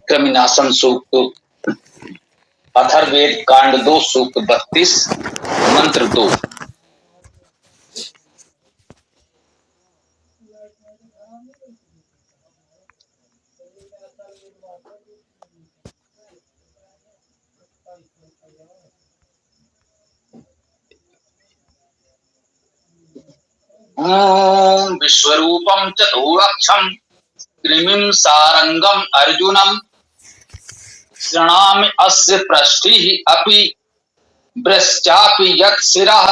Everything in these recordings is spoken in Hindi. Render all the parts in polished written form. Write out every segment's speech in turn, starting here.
कृमिनाशन सूक्त अथर्ववेद कांड 2 सूक्त 32 मंत्र 2। ओम विश्वरूपम चतुरक्षम कृमिं सारंगम अर्जुनम श्रृणामि अस्य पृष्ठिः अपि वृश्चापि यत् शिरः।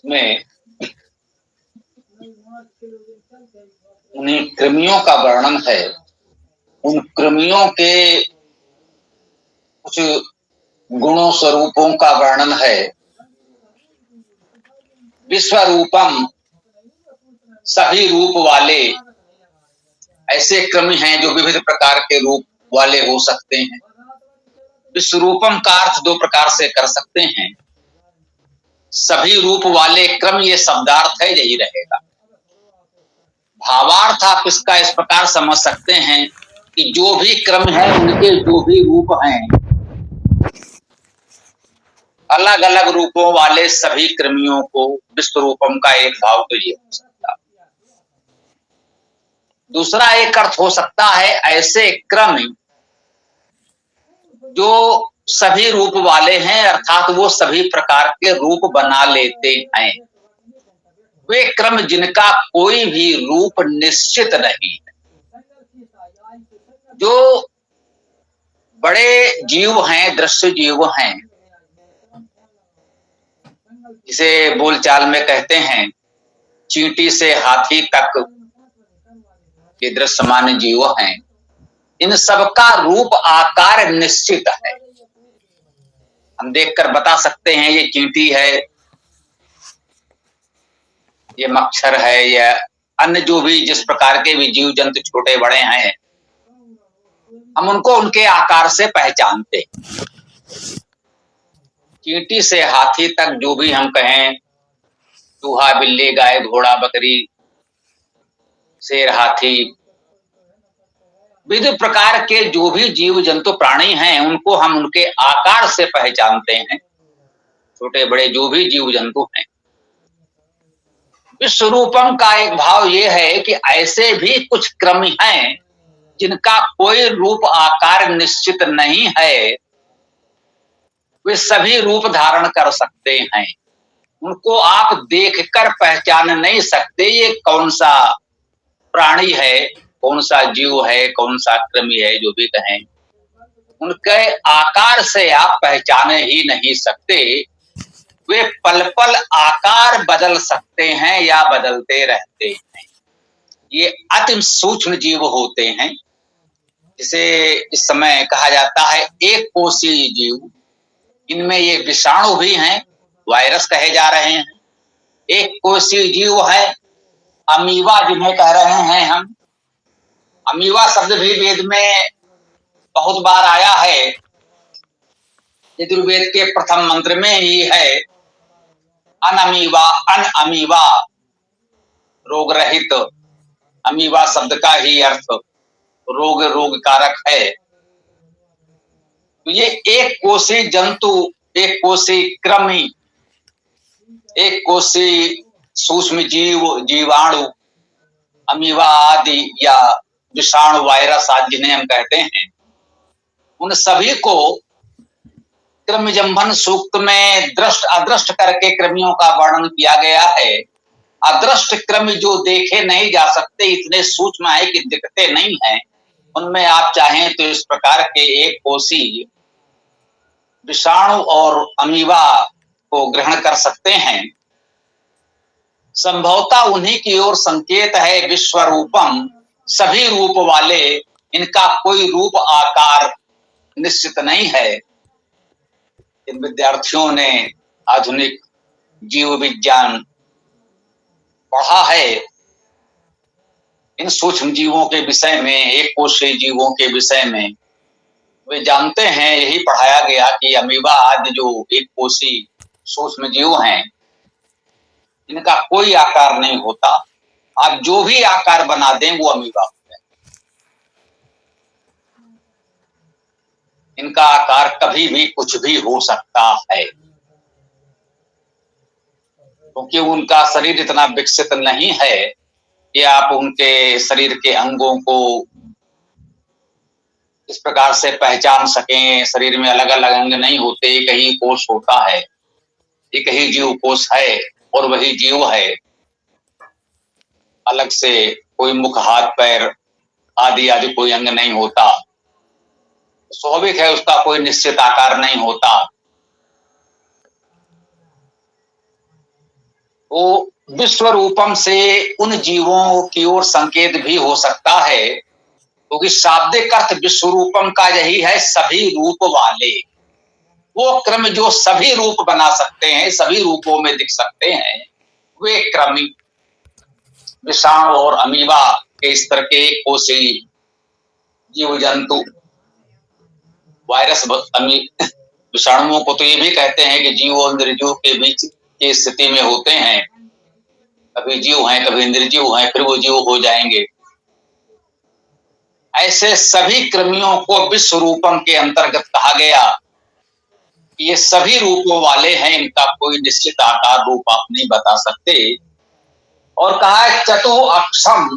में उन्हीं कृमियों का वर्णन है, उन कृमियों के कुछ गुणों स्वरूपों का वर्णन है। विश्वरूपम सभी रूप वाले, ऐसे कृमि हैं जो विविध प्रकार के रूप वाले हो सकते हैं। विश्वरूपम का अर्थ दो प्रकार से कर सकते हैं। सभी रूप वाले क्रम ये शब्दार्थ है, यही रहेगा। भावार्थ आप इसका इस प्रकार समझ सकते हैं कि जो भी क्रम है उनके जो भी रूप हैं, अलग अलग रूपों वाले सभी कृमियों को विश्वरूपम का एक भाव तो ये हो सकता है। दूसरा एक अर्थ हो सकता है ऐसे क्रम जो सभी रूप वाले हैं, अर्थात वो सभी प्रकार के रूप बना लेते हैं। वे क्रम जिनका कोई भी रूप निश्चित नहीं है। जो बड़े जीव हैं, दृश्य जीव हैं, जिसे बोलचाल में कहते हैं चींटी से हाथी तक ये दृश्यमान जीव हैं, इन सबका रूप आकार निश्चित है। हम देखकर बता सकते हैं ये चींटी है, ये मच्छर है, या अन्य जो भी जिस प्रकार के भी जीव जंतु छोटे बड़े हैं, हम उनको उनके आकार से पहचानते हैं। चींटी से हाथी तक जो भी हम कहें, चूहा बिल्ली गाय घोड़ा बकरी शेर हाथी, विविध प्रकार के जो भी जीव जंतु प्राणी हैं उनको हम उनके आकार से पहचानते हैं। छोटे बड़े जो भी जीव जंतु हैं, विश्वरूपम का एक भाव ये है कि ऐसे भी कुछ क्रम हैं जिनका कोई रूप आकार निश्चित नहीं है, वे सभी रूप धारण कर सकते हैं। उनको आप देखकर पहचान नहीं सकते ये कौन सा प्राणी है, कौन सा जीव है, कौन सा कृमि है, जो भी कहें, उनके आकार से आप पहचाने ही नहीं सकते। वे पल पल आकार बदल सकते हैं या बदलते रहते हैं। ये अति सूक्ष्म जीव होते हैं, जिसे इस समय कहा जाता है एक कोशीय जीव। इनमें ये विषाणु भी हैं, वायरस कहे जा रहे हैं। एक कोशीय जीव है अमीबा, जिन्हें कह रहे हैं हम। अमीबा शब्द भी वेद में बहुत बार आया है। यजुर्वेद के प्रथम मंत्र में ही है अनअमीबा, अनअमीबा, रोग रहित। अमीबा शब्द का ही अर्थ रोग, रोग कारक है। तो ये एक कोशी जंतु, एक कोशी कृमि, एक कोशी सूक्ष्म जीव, जीवाणु, अमीबा आदि या विषाणु वायरस आदि जिन्हें हम कहते हैं, उन सभी को कृमिजंभन सूक्त में दृष्ट अदृष्ट करके कृमियों का वर्णन किया गया है। अदृष्ट कृमि जो देखे नहीं जा सकते, इतने सूक्ष्म है कि दिखते नहीं हैं, उनमें आप चाहें तो इस प्रकार के एक कोशी विषाणु और अमीबा को ग्रहण कर सकते हैं। संभवतः उन्हीं की ओर संकेत है विश्वरूपम, सभी रूप वाले, इनका कोई रूप आकार निश्चित नहीं है। इन विद्यार्थियों ने आधुनिक जीव विज्ञान पढ़ा है। इन सूक्ष्म जीवों के विषय में, एक कोशीय जीवों के विषय में वे जानते हैं, यही पढ़ाया गया कि अमीबा आदि जो एक कोशी सूक्ष्म जीव हैं, इनका कोई आकार नहीं होता। आप जो भी आकार बना दें वो अमीबा हो जाए। इनका आकार कभी भी कुछ भी हो सकता है, क्योंकि उनका शरीर इतना विकसित नहीं है कि आप उनके शरीर के अंगों को इस प्रकार से पहचान सकें। शरीर में अलग अलग अंग नहीं होते, एक ही कोष होता है, एक ही जीव कोष है और वही जीव है। अलग से कोई मुख, हाथ, पैर आदि आदि कोई अंग नहीं होता। स्वाभाविक है उसका कोई निश्चित आकार नहीं होता। वो विश्व रूपम से उन जीवों की ओर संकेत भी हो सकता है, क्योंकि शाब्दिक अर्थ विश्व रूपम का यही है, सभी रूप वाले। वो क्रम जो सभी रूप बना सकते हैं, सभी रूपों में दिख सकते हैं, वे क्रमी विषाणु और अमीबा के स्तर के कोशी जीव जंतु, वायरस विषाणुओं को तो ये भी कहते हैं कि जीव और निर्जीव के बीच की स्थिति में होते हैं। कभी जीव हैं, कभी निर्जीव हैं, फिर वो जीव हो जाएंगे। ऐसे सभी कृमियों को विश्व रूपम के अंतर्गत कहा गया। ये सभी रूपों वाले हैं, इनका कोई निश्चित आकार रूप आप नहीं बता सकते। और कहा है चतु अक्षम,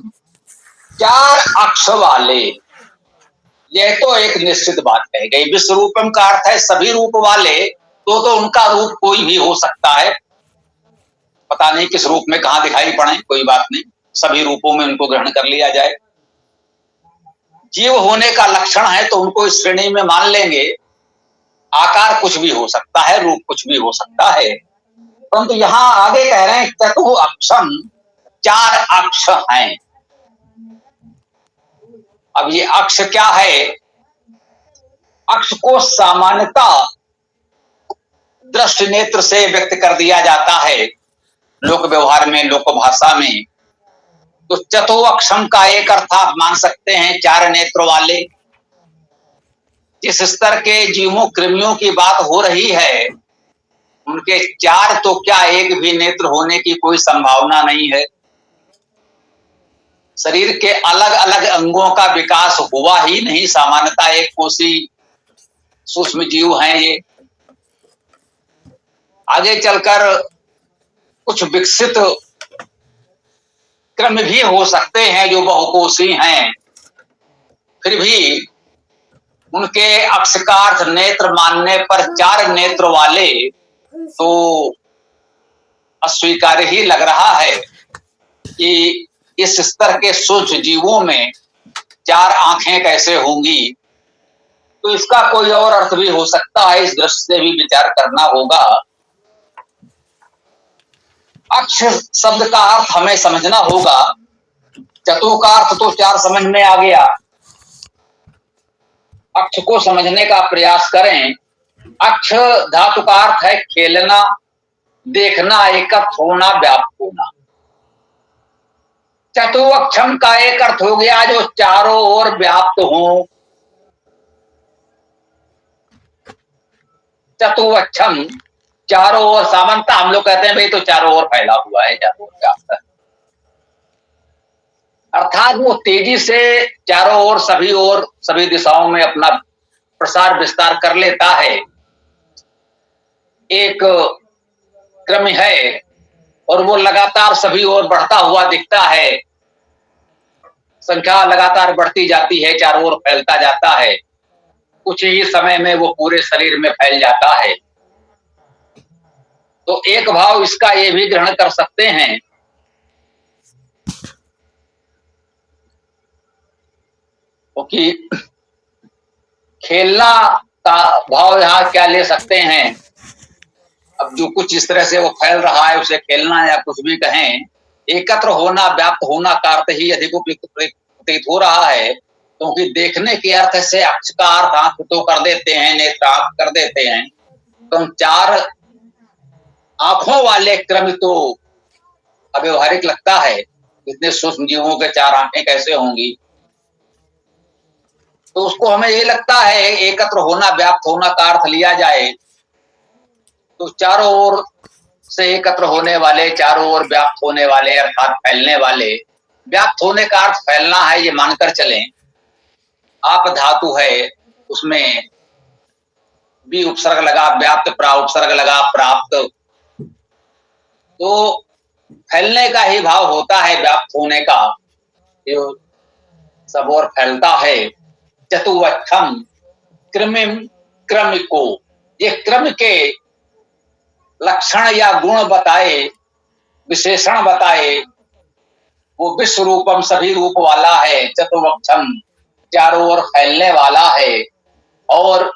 4 अक्ष वाले। यह तो एक निश्चित बात कही गई। विश्व रूपम का अर्थ है सभी रूप वाले, तो उनका रूप कोई भी हो सकता है। पता नहीं किस रूप में कहां दिखाई पड़े, कोई बात नहीं, सभी रूपों में उनको ग्रहण कर लिया जाए। जीव होने का लक्षण है तो उनको इस श्रेणी में मान लेंगे। आकार कुछ भी हो सकता है, रूप कुछ भी हो सकता है, परंतु यहां आगे कह रहे हैं चतु अक्षम, 4 अक्ष हैं। अब ये अक्ष क्या है? अक्ष को सामान्यतः दृष्टि नेत्र से व्यक्त कर दिया जाता है लोक व्यवहार में, लोक भाषा में। तो चतु अक्षम का एक अर्थ आप मान सकते हैं 4 नेत्र वाले। जिस स्तर के जीवों कृमियों की बात हो रही है, उनके 4 तो क्या एक भी नेत्र होने की कोई संभावना नहीं है। शरीर के अलग अलग अंगों का विकास हुआ ही नहीं, सामान्यतः एक कोशी सूक्ष्म जीव हैं ये। आगे चलकर कुछ विकसित क्रम भी हो सकते हैं जो बहुकोशी हैं, फिर भी उनके अक्षकार्थ नेत्र मानने पर 4 नेत्र वाले तो अस्वीकार्य ही लग रहा है कि इस स्तर के सूक्ष्म जीवों में 4 आंखें कैसे होंगी। तो इसका कोई और अर्थ भी हो सकता है, इस दृष्टि से भी विचार करना होगा। अक्ष शब्द का अर्थ हमें समझना होगा। चतु का अर्थ तो 4 समझ में आ गया, अक्ष को समझने का प्रयास करें। अक्ष धातु का अर्थ है खेलना, देखना, एकत्र होना, व्याप्त होना। चतु अक्षम का एक अर्थ हो गया जो चारों ओर व्याप्त हो। चतु अक्षम चारों ओर, सामान्यतः हम लोग कहते हैं भाई तो चारों ओर फैला हुआ है, चारों ओर व्याप्त है। अर्थात वो तेजी से चारों ओर, सभी दिशाओं में अपना प्रसार विस्तार कर लेता है। एक क्रम है और वो लगातार सभी ओर बढ़ता हुआ दिखता है। संख्या लगातार बढ़ती जाती है, चारों ओर फैलता जाता है। कुछ ही समय में वो पूरे शरीर में फैल जाता है। तो एक भाव इसका ये भी ग्रहण कर सकते हैं क्योंकि खेलना का भाव यहां क्या ले सकते हैं। अब जो कुछ इस तरह से वो फैल रहा है उसे खेलना या कुछ भी कहें, एकत्र होना, व्याप्त होना का अर्थ ही अधिक उपयुक्त प्रतीत हो रहा है, क्योंकि देखने के अर्थ से अक्ष का अर्थ आंख तो कर देते हैं, नेत्र आंख कर देते हैं, तो 4 आंखों वाले क्रम तो अव्यवहारिक लगता है। इतने सूक्ष्म जीवों के 4 आंखें कैसे होंगी? तो उसको हमें ये लगता है एकत्र होना, व्याप्त होना का अर्थ लिया जाए तो चारों ओर से एकत्र होने वाले, चारों ओर व्याप्त होने वाले अर्थात फैलने वाले। व्याप्त होने का अर्थ फैलना है, ये मानकर चलें। आप धातु है, उसमें भी उपसर्ग लगा, व्याप्त प्रा उपसर्ग लगा, प्राप्त, तो फैलने का ही भाव होता है, व्याप्त होने का, जो सब और फैलता है। चतुवच्छम कृमिम क्रमिको, ये क्रम के लक्षण या गुण बताए, विशेषण बताए। वो विश्व रूपम, सभी रूप वाला है। चतुवक्षम, चारों ओर फैलने वाला है। और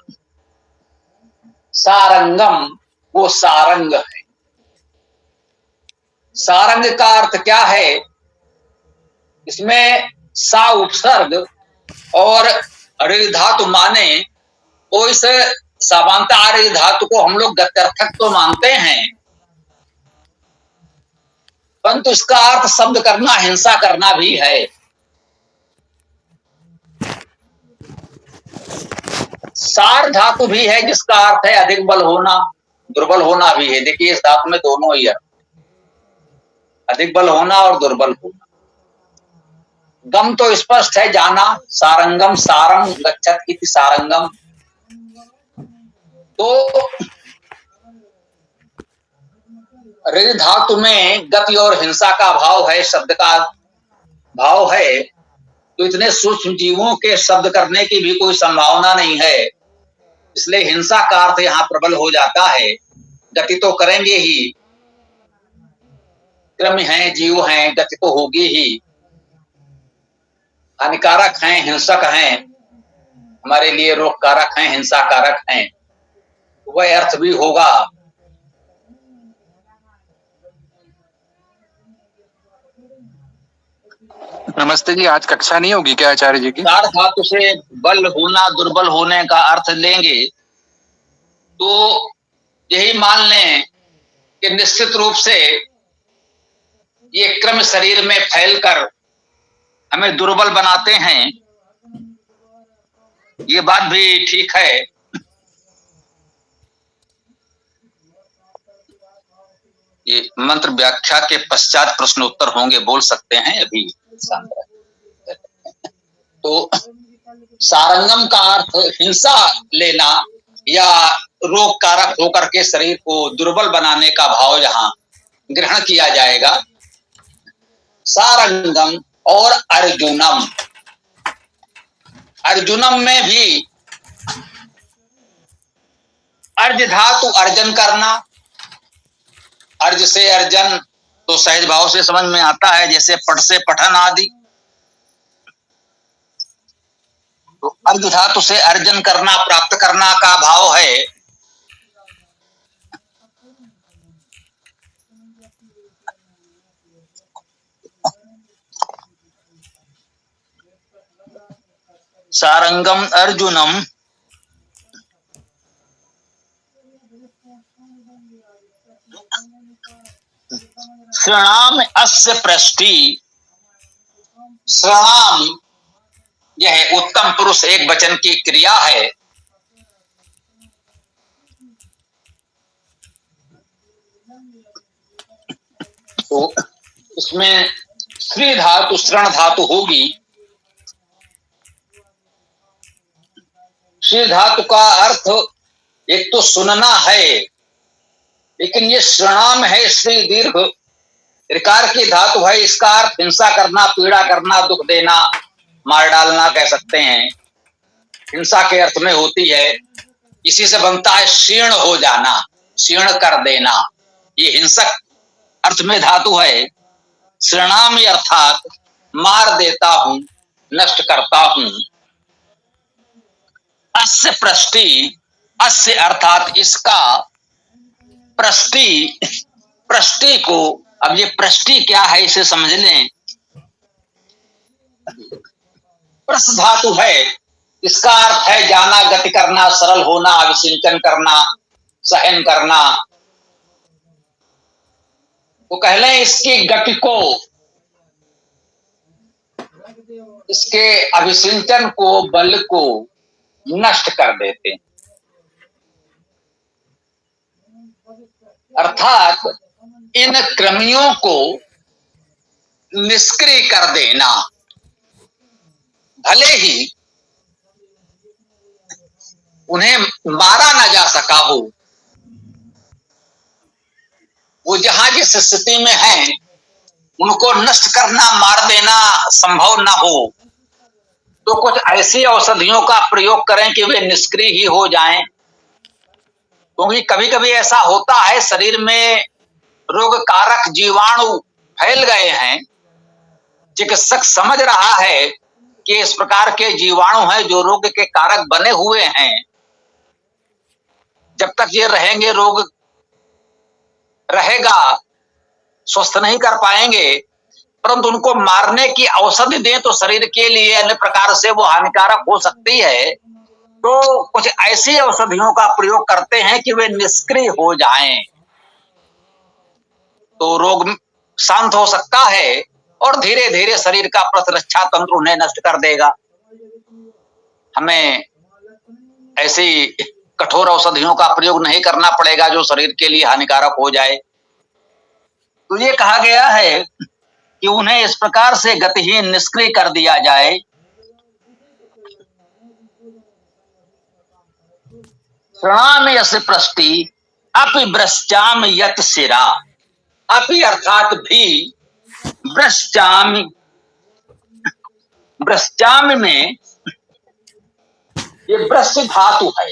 सारंगम, वो सारंग है। सारंग का अर्थ क्या है? इसमें सा उपसर्ग और ऋ धातु माने, तो इस सामान्यतः ऋ धातु को हम लोग गत्यर्थक तो मानते हैं, परंतु इसका अर्थ शब्द करना, हिंसा करना भी है। सार धातु भी है, जिसका अर्थ है अधिक बल होना, दुर्बल होना भी है। देखिए, इस धातु में दोनों ही अर्थ, अधिक बल होना और दुर्बल होना। गम तो स्पष्ट है, जाना। सारंगम, सारंग गच्छत इति सारंगम। तो ऋ धातु में गति और हिंसा का भाव है, शब्द का भाव है। तो इतने सूक्ष्म जीवों के शब्द करने की भी कोई संभावना नहीं है, इसलिए हिंसा का अर्थ यहां प्रबल हो जाता है। गति तो करेंगे ही, कृमि हैं, जीव हैं, गति तो होगी ही। हानिकारक हैं, हिंसक हैं, हमारे लिए रोगकारक हैं, हिंसा कारक हैं, वह अर्थ भी होगा। नमस्ते जी, आज कक्षा नहीं होगी क्या आचार्य जी की? सार धातु से बल होना, दुर्बल होने का अर्थ लेंगे तो यही मान लें कि निश्चित रूप से ये क्रम शरीर में फैलकर हमें दुर्बल बनाते हैं। ये बात भी ठीक है। ये मंत्र व्याख्या के पश्चात प्रश्न उत्तर होंगे, बोल सकते हैं अभी। तो सारंगम का अर्थ हिंसा लेना या रोग कारक होकर के शरीर को दुर्बल बनाने का भाव यहां ग्रहण किया जाएगा। सारंगम और अर्जुनम, अर्जुनम में भी अर्ज धातु अर्जन करना। अर्ज से अर्जन तो सहज भाव से समझ में आता है, जैसे पठ से पठन आदि। तो अर्ज धातु से अर्जन करना, प्राप्त करना का भाव है। सारंगम अर्जुनम श्रणाम अस्य पृष्टि। श्रणाम यह उत्तम पुरुष एक वचन की क्रिया है। तो इसमें श्री धातु, श्रण धातु होगी। श्री धातु का अर्थ एक तो सुनना है, लेकिन ये श्रणाम है, श्री दीर्घ ऋकार की धातु है। इसका अर्थ हिंसा करना, पीड़ा करना, दुख देना, मार डालना कह सकते हैं। हिंसा के अर्थ में होती है। इसी से बनता है क्षीण हो जाना, क्षीण कर देना। ये हिंसक अर्थ में धातु है। श्रणामि अर्थात मार देता हूं, नष्ट करता हूं। अस्य पृष्टि, अस्य अर्थात इसका, पृष्टि, पृष्टि को, अब ये पृष्टि क्या है इसे समझ लें। प्रस धातु है, इसका अर्थ है जाना, गति करना, सरल होना, अभिसिंचन करना, सहन करना। तो कह लें इसकी गति को, इसके अभिसिंचन को, बल को नष्ट कर देते। अर्थात इन कृमियों को निष्क्रिय कर देना। भले ही उन्हें मारा न जा सका हो, वो जहां जिस स्थिति में हैं उनको नष्ट करना, मार देना संभव न हो, तो कुछ ऐसी औषधियों का प्रयोग करें कि वे निष्क्रिय ही हो जाएं। क्योंकि कभी कभी ऐसा होता है शरीर में रोग कारक जीवाणु फैल गए हैं, चिकित्सक समझ रहा है कि इस प्रकार के जीवाणु हैं जो रोग के कारक बने हुए हैं, जब तक ये रहेंगे रोग रहेगा, स्वस्थ नहीं कर पाएंगे, परंतु उनको मारने की औषधि दें तो शरीर के लिए अन्य प्रकार से वो हानिकारक हो सकती है। तो कुछ ऐसी औषधियों का प्रयोग करते हैं कि वे निष्क्रिय हो जाएं, तो रोग शांत हो सकता है और धीरे धीरे शरीर का प्रतिरक्षा तंत्र उन्हें नष्ट कर देगा। हमें ऐसी कठोर औषधियों का प्रयोग नहीं करना पड़ेगा जो शरीर के लिए हानिकारक हो जाए। तो ये कहा गया है कि उन्हें इस प्रकार से गतिहीन निष्क्रिय कर दिया जाए। प्रणाम यस्य पृष्टि अपि भ्रष्टाम यत शिरा। अपि अर्थात भी, भ्रष्टाम, भ्रष्टाम में ये भ्रष्ट धातु है।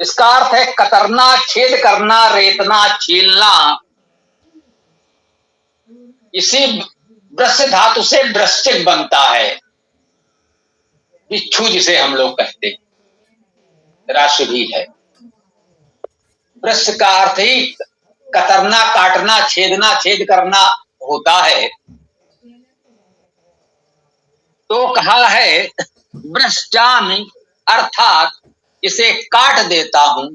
इसका अर्थ है कतरना, छेद करना, रेतना, छीलना। इसी भ्रष्ट धातु से वृश्चिक बनता है, बिच्छू जिसे हम लोग कहते हैं, राशि भी है। वृक्ष का अर्थ ही कतरना, काटना, छेदना, छेद करना होता है। तो कहा है भ्रष्टामि, अर्थात इसे काट देता हूं,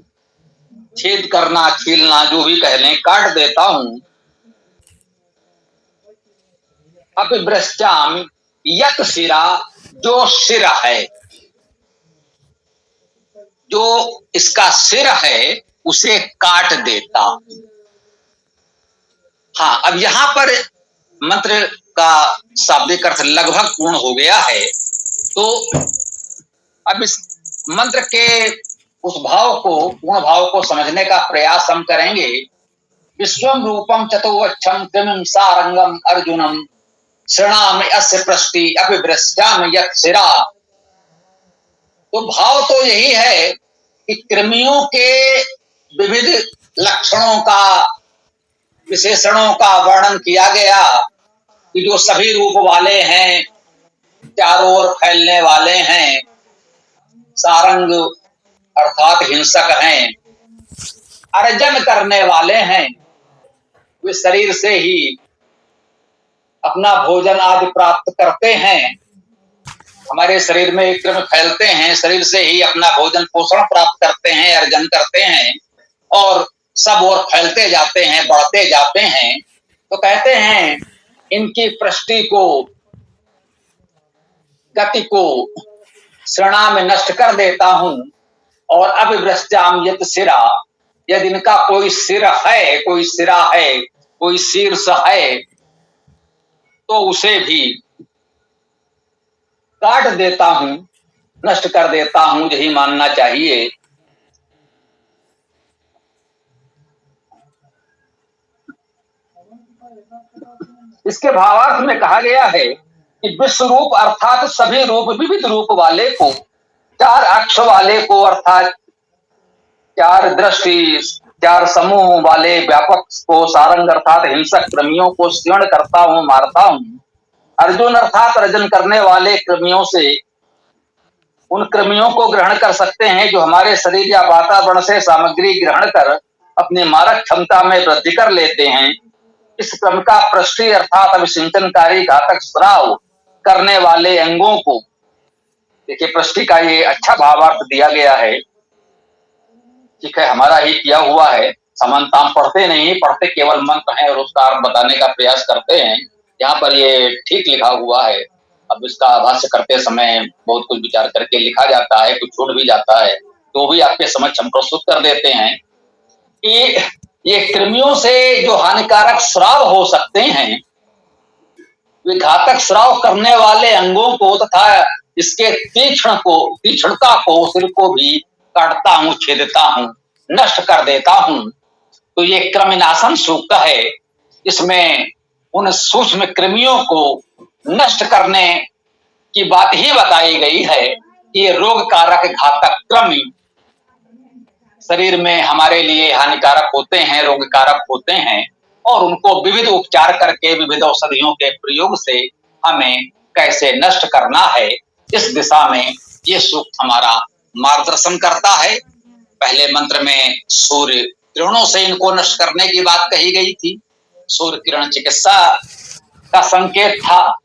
छेद करना, छीलना जो भी कह लें, काट देता हूं। अपि भ्रष्टामि यत शिरा, जो सिर है, जो इसका सिर है उसे काट देता। हाँ, अब यहां पर मंत्र का शाब्दिक अर्थ लगभग पूर्ण हो गया है। तो अब इस मंत्र के उस भाव को, पूर्ण भाव को समझने का प्रयास हम करेंगे। विश्वम रूपम चतुवच्छम कृमिं सारंगम अर्जुनम शृणामि अस्य पृष्टि अपि भ्रष्टामि यत् शिरा। तो भाव तो यही है कि कृमियों के विविध लक्षणों का, विशेषणों का वर्णन किया गया कि जो सभी रूप वाले हैं, चारों ओर फैलने वाले हैं, सारंग अर्थात हिंसक हैं, अर्जन करने वाले हैं, वे शरीर से ही अपना भोजन आदि प्राप्त करते हैं। हमारे शरीर में एक कृमि फैलते हैं, शरीर से ही अपना भोजन पोषण प्राप्त करते हैं, अर्जन करते हैं और सब ओर फैलते जाते हैं, बढ़ते जाते हैं। तो कहते हैं इनकी पृष्टि को, गति को श्रणा में नष्ट कर देता हूं। और अभिभ्रष्टाम यत सिरा, यदि इनका कोई सिर है, कोई सिरा है, कोई शीर्ष है, तो उसे भी काट देता हूं, नष्ट कर देता हूं, यही मानना चाहिए। इसके भावार्थ में कहा गया है कि विश्व रूप अर्थात सभी रूप, विविध रूप वाले को, चार अक्ष वाले को, अर्थात चार दृष्टि, चार समूह वाले व्यापक को, सारंग अर्थात हिंसक कृमियों को क्षीण करता हूं, मारता हूं। अर्जुन अर्थात अर्जन करने वाले कृमियों से, उन कृमियों को ग्रहण कर सकते हैं जो हमारे शरीर या वातावरण से सामग्री ग्रहण कर अपनी मारक क्षमता में वृद्धि कर लेते हैं। इस क्रम का पृष्ठीय अर्थात अभिसिंचनकारी घातक स्राव करने वाले अंगों को, देखिए पृष्ठि का ये अच्छा भावार्थ दिया गया है। ठीक है, हमारा ही किया हुआ है, समानता हम पढ़ते नहीं, पढ़ते केवल मंत्र हैं और उसका अर्थ बताने का प्रयास करते हैं। यहाँ पर ये ठीक लिखा हुआ है। अब इसका भाष्य करते समय बहुत कुछ विचार करके लिखा जाता है, कुछ छूट भी जाता है, तो भी आपके समक्ष हम प्रस्तुत कर देते हैं कि ये कृमियों से जो हानिकारक स्राव हो सकते हैं, वे घातक स्राव करने वाले अंगों को तथा इसके तीक्ष्णता को, सिर को भी काटता हूं, छेदता हूं, नष्ट कर देता हूं। तो ये कृमिनाशन सूक्त है। इसमें उन सूक्ष्म कृमियों को नष्ट करने की बात ही बताई गई है कि ये रोग कारक घातक कृमि शरीर में हमारे लिए हानिकारक होते हैं, रोग कारक होते हैं, और उनको विविध उपचार करके, विविध औषधियों के प्रयोग से हमें कैसे नष्ट करना है, इस दिशा में ये सूक्त हमारा मार्गदर्शन करता है। पहले मंत्र में सूर्य किरणों से इनको नष्ट करने की बात कही गई थी। सूर्य किरण चिकित्सा का संकेत था।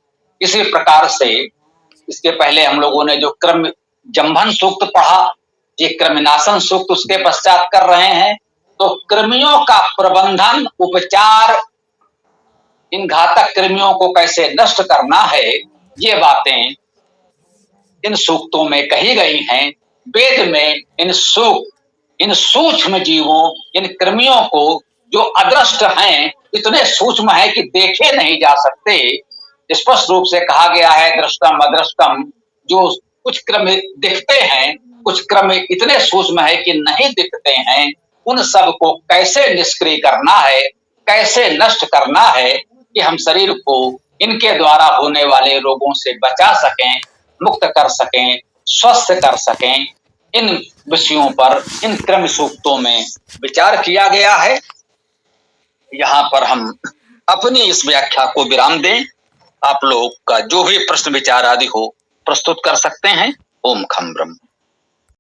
इसी प्रकार से इसके पहले हम लोगों ने जो क्रम जंभन सूक्त पढ़ा, ये कृमिनाशन सूक्त उसके पश्चात कर रहे हैं। तो कृमियों का प्रबंधन, उपचार, इन घातक कृमियों को कैसे नष्ट करना है, ये बातें इन सूक्तों में कही गई हैं। वेद में इन सूक्ष्म जीवों, इन कृमियों को, जो अदृष्ट हैं, इतने सूक्ष्म है कि देखे नहीं जा सकते, स्पष्ट रूप से कहा गया है दृष्टम अदृष्टम। जो कुछ क्रम दिखते हैं, कुछ क्रम इतने सूक्ष्म है कि नहीं दिखते हैं, उन सब को कैसे निष्क्रिय करना है, कैसे नष्ट करना है कि हम शरीर को इनके द्वारा होने वाले रोगों से बचा सकें, मुक्त कर सकें, स्वस्थ कर सकें। इन विषयों पर इन क्रम सूक्तों में विचार किया गया है। यहाँ पर हम अपनी इस व्याख्या को विराम दें। आप लोग का जो भी प्रश्न विचार आदि हो प्रस्तुत कर सकते हैं। ओम खम ब्रह्म।